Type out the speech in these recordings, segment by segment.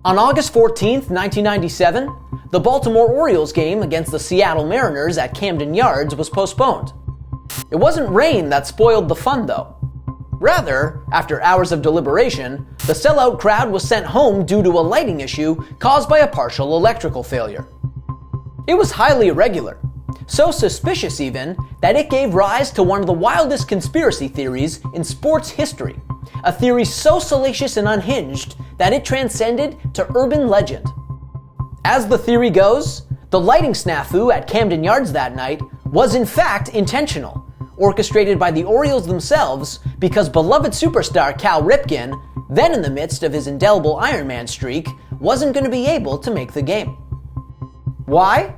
On August 14, 1997, the Baltimore Orioles game against the Seattle Mariners at Camden Yards was postponed. It wasn't rain that spoiled the fun, though. Rather, after hours of deliberation, the sellout crowd was sent home due to a lighting issue caused by a partial electrical failure. It was highly irregular, so suspicious even that it gave rise to one of the wildest conspiracy theories in sports history, a theory so salacious and unhinged that it transcended to urban legend. As the theory goes, the lighting snafu at Camden Yards that night was in fact intentional, orchestrated by the Orioles themselves because beloved superstar Cal Ripken, then in the midst of his indelible Iron Man streak, wasn't going to be able to make the game. Why?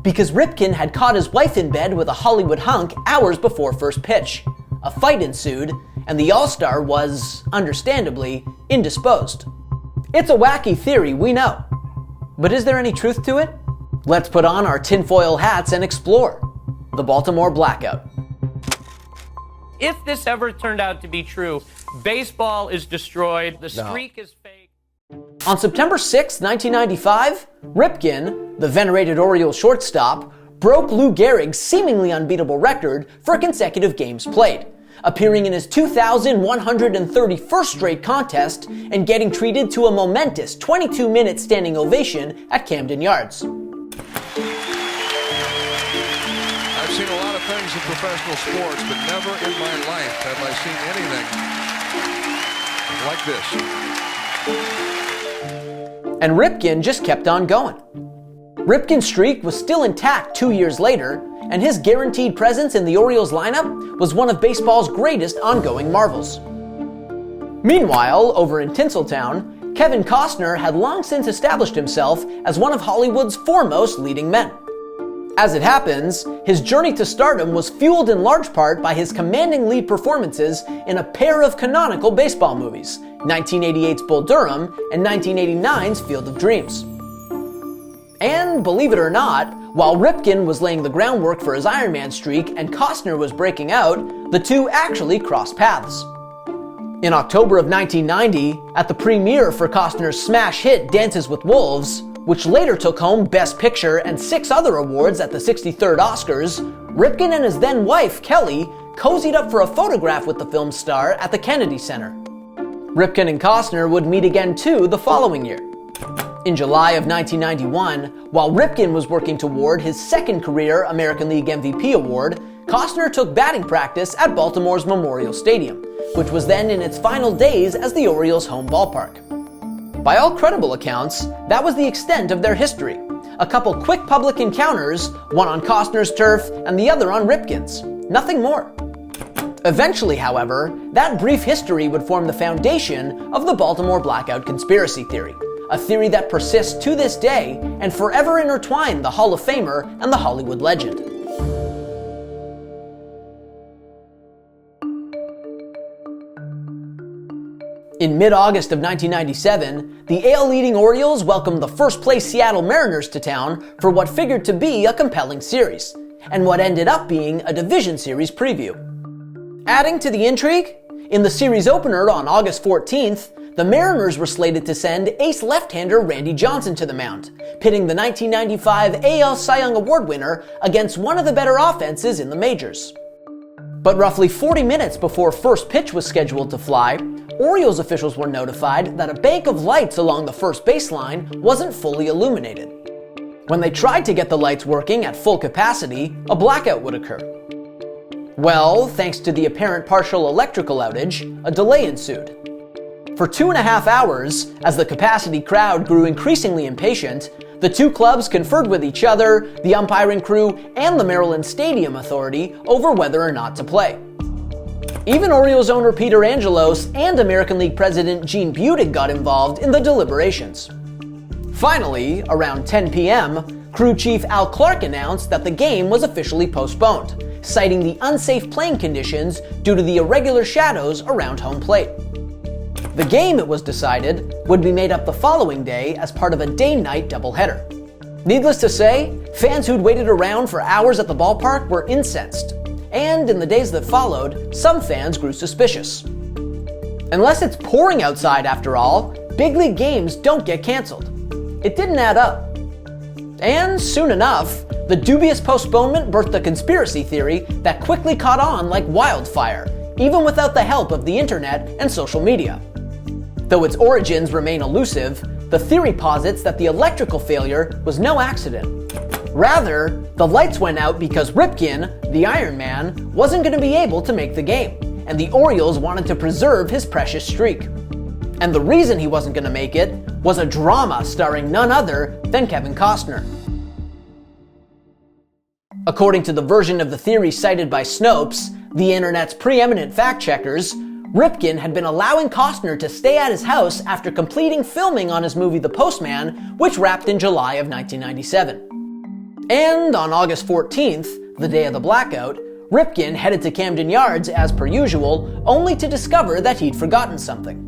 Because Ripken had caught his wife in bed with a Hollywood hunk hours before first pitch. A fight ensued, and the All-Star was, understandably, indisposed. It's a wacky theory, we know. But is there any truth to it? Let's put on our tinfoil hats and explore the Baltimore Blackout. If this ever turned out to be true, baseball is destroyed, the streak is fake. On September 6, 1995, Ripken, the venerated Orioles shortstop, broke Lou Gehrig's seemingly unbeatable record for consecutive games played, appearing in his 2,131st straight contest and getting treated to a momentous 22-minute standing ovation at Camden Yards. I've seen a lot of things in professional sports, but never in my life have I seen anything like this. And Ripken just kept on going. Ripken's streak was still intact 2 years later, and his guaranteed presence in the Orioles lineup was one of baseball's greatest ongoing marvels. Meanwhile, over in Tinseltown, Kevin Costner had long since established himself as one of Hollywood's foremost leading men. As it happens, his journey to stardom was fueled in large part by his commanding lead performances in a pair of canonical baseball movies, 1988's Bull Durham and 1989's Field of Dreams. And believe it or not, while Ripken was laying the groundwork for his Iron Man streak and Costner was breaking out, the two actually crossed paths. In October of 1990, at the premiere for Costner's smash hit Dances with Wolves, which later took home Best Picture and 6 other awards at the 63rd Oscars, Ripken and his then-wife, Kelly, cozied up for a photograph with the film star at the Kennedy Center. Ripken and Costner would meet again too the following year. In July of 1991, while Ripken was working toward his second career American League MVP award, Costner took batting practice at Baltimore's Memorial Stadium, which was then in its final days as the Orioles' home ballpark. By all credible accounts, that was the extent of their history. A couple quick public encounters, one on Costner's turf and the other on Ripken's. Nothing more. Eventually, however, that brief history would form the foundation of the Baltimore Blackout conspiracy theory, a theory that persists to this day and forever intertwined the Hall of Famer and the Hollywood legend. In mid-August of 1997, the AL-leading Orioles welcomed the first-place Seattle Mariners to town for what figured to be a compelling series, and what ended up being a division series preview. Adding to the intrigue, in the series opener on August 14th, the Mariners were slated to send ace left-hander Randy Johnson to the mound, pitting the 1995 AL Cy Young Award winner against one of the better offenses in the majors. But roughly 40 minutes before first pitch was scheduled to fly, Orioles officials were notified that a bank of lights along the first baseline wasn't fully illuminated. When they tried to get the lights working at full capacity, a blackout would occur. Well, thanks to the apparent partial electrical outage, a delay ensued. For 2.5 hours, as the capacity crowd grew increasingly impatient, the two clubs conferred with each other, the umpiring crew, and the Maryland Stadium Authority over whether or not to play. Even Orioles owner Peter Angelos and American League President Gene Budig got involved in the deliberations. Finally, around 10 p.m., crew chief Al Clark announced that the game was officially postponed, citing the unsafe playing conditions due to the irregular shadows around home plate. The game, it was decided, would be made up the following day as part of a day-night doubleheader. Needless to say, fans who'd waited around for hours at the ballpark were incensed. And in the days that followed, some fans grew suspicious. Unless it's pouring outside after all, big league games don't get canceled. It didn't add up. And soon enough, the dubious postponement birthed a conspiracy theory that quickly caught on like wildfire, even without the help of the internet and social media. Though its origins remain elusive, the theory posits that the electrical failure was no accident. Rather, the lights went out because Ripken, the Iron Man, wasn't going to be able to make the game, and the Orioles wanted to preserve his precious streak. And the reason he wasn't going to make it was a drama starring none other than Kevin Costner. According to the version of the theory cited by Snopes, the internet's preeminent fact-checkers, Ripken had been allowing Costner to stay at his house after completing filming on his movie The Postman, which wrapped in July of 1997. And on August 14th, the day of the blackout, Ripken headed to Camden Yards as per usual, only to discover that he'd forgotten something.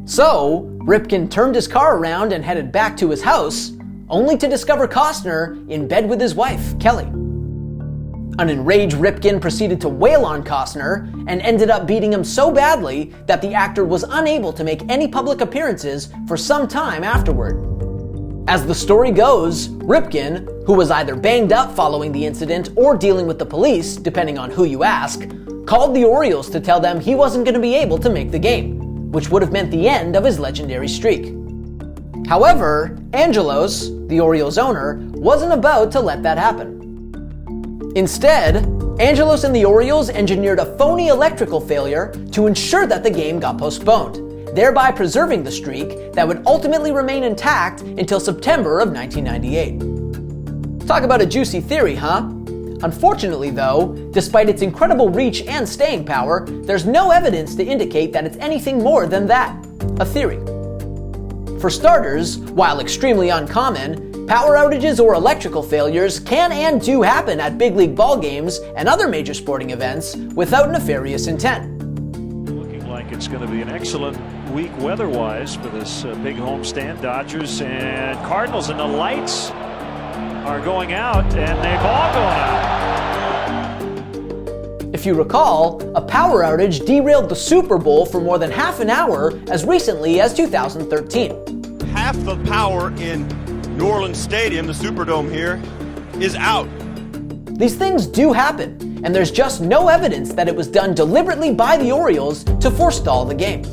So, Ripken turned his car around and headed back to his house, only to discover Costner in bed with his wife, Kelly. An enraged Ripken proceeded to wail on Costner and ended up beating him so badly that the actor was unable to make any public appearances for some time afterward. As the story goes, Ripken, who was either banged up following the incident or dealing with the police, depending on who you ask, called the Orioles to tell them he wasn't going to be able to make the game, which would have meant the end of his legendary streak. However, Angelos, the Orioles owner, wasn't about to let that happen. Instead, Angelos and the Orioles engineered a phony electrical failure to ensure that the game got postponed, thereby preserving the streak that would ultimately remain intact until September of 1998. Talk about a juicy theory, huh? Unfortunately though, despite its incredible reach and staying power, there's no evidence to indicate that it's anything more than that, a theory. For starters, while extremely uncommon, power outages or electrical failures can and do happen at big league ball games and other major sporting events without nefarious intent. Looking like it's going to be an excellent week weather-wise for this big homestand. Dodgers and Cardinals, and the lights are going out, and they've all gone out. If you recall, a power outage derailed the Super Bowl for more than half an hour as recently as 2013. Half the power in New Orleans Stadium, the Superdome here, is out. These things do happen, and there's just no evidence that it was done deliberately by the Orioles to forestall the game.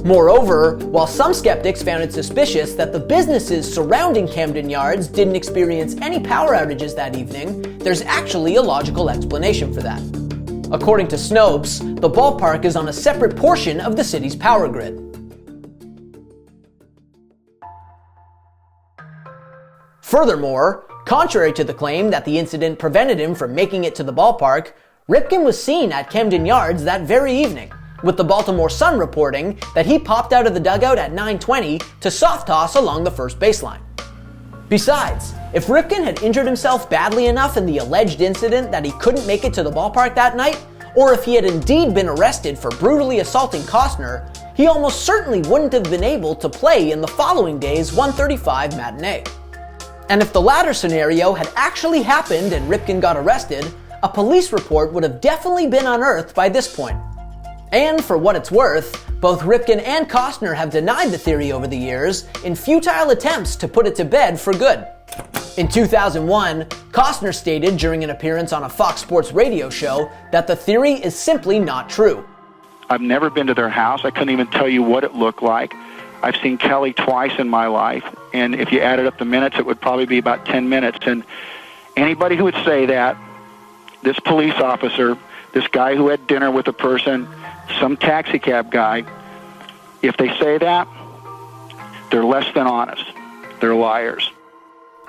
Moreover, while some skeptics found it suspicious that the businesses surrounding Camden Yards didn't experience any power outages that evening, there's actually a logical explanation for that. According to Snopes, the ballpark is on a separate portion of the city's power grid. Furthermore, contrary to the claim that the incident prevented him from making it to the ballpark, Ripken was seen at Camden Yards that very evening, with the Baltimore Sun reporting that he popped out of the dugout at 9:20 to soft toss along the first baseline. Besides, if Ripken had injured himself badly enough in the alleged incident that he couldn't make it to the ballpark that night, or if he had indeed been arrested for brutally assaulting Costner, he almost certainly wouldn't have been able to play in the following day's 1:35 matinee. And if the latter scenario had actually happened and Ripken got arrested, a police report would have definitely been unearthed by this point. And for what it's worth, both Ripken and Costner have denied the theory over the years in futile attempts to put it to bed for good. In 2001, Costner stated during an appearance on a Fox Sports radio show that the theory is simply not true. I've never been to their house. I couldn't even tell you what it looked like. I've seen Kelly twice in my life, and if you added up the minutes, it would probably be about 10 minutes. And anybody who would say that, this police officer, this guy who had dinner with a person, some taxi cab guy, if they say that, they're less than honest. They're liars.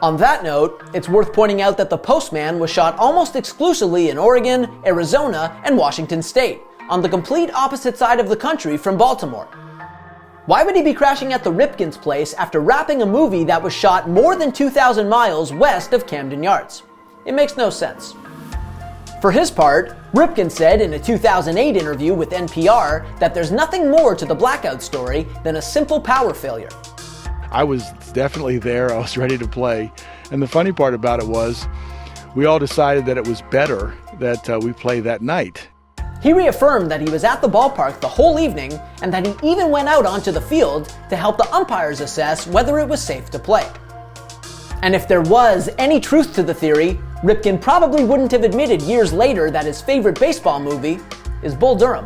On that note, it's worth pointing out that The Postman was shot almost exclusively in Oregon, Arizona, and Washington State, on the complete opposite side of the country from Baltimore. Why would he be crashing at the Ripken's place after wrapping a movie that was shot more than 2,000 miles west of Camden Yards? It makes no sense. For his part, Ripken said in a 2008 interview with NPR that there's nothing more to the blackout story than a simple power failure. I was definitely there. I was ready to play. And the funny part about it was we all decided that it was better that we play that night. He reaffirmed that he was at the ballpark the whole evening and that he even went out onto the field to help the umpires assess whether it was safe to play. And if there was any truth to the theory, Ripken probably wouldn't have admitted years later that his favorite baseball movie is Bull Durham.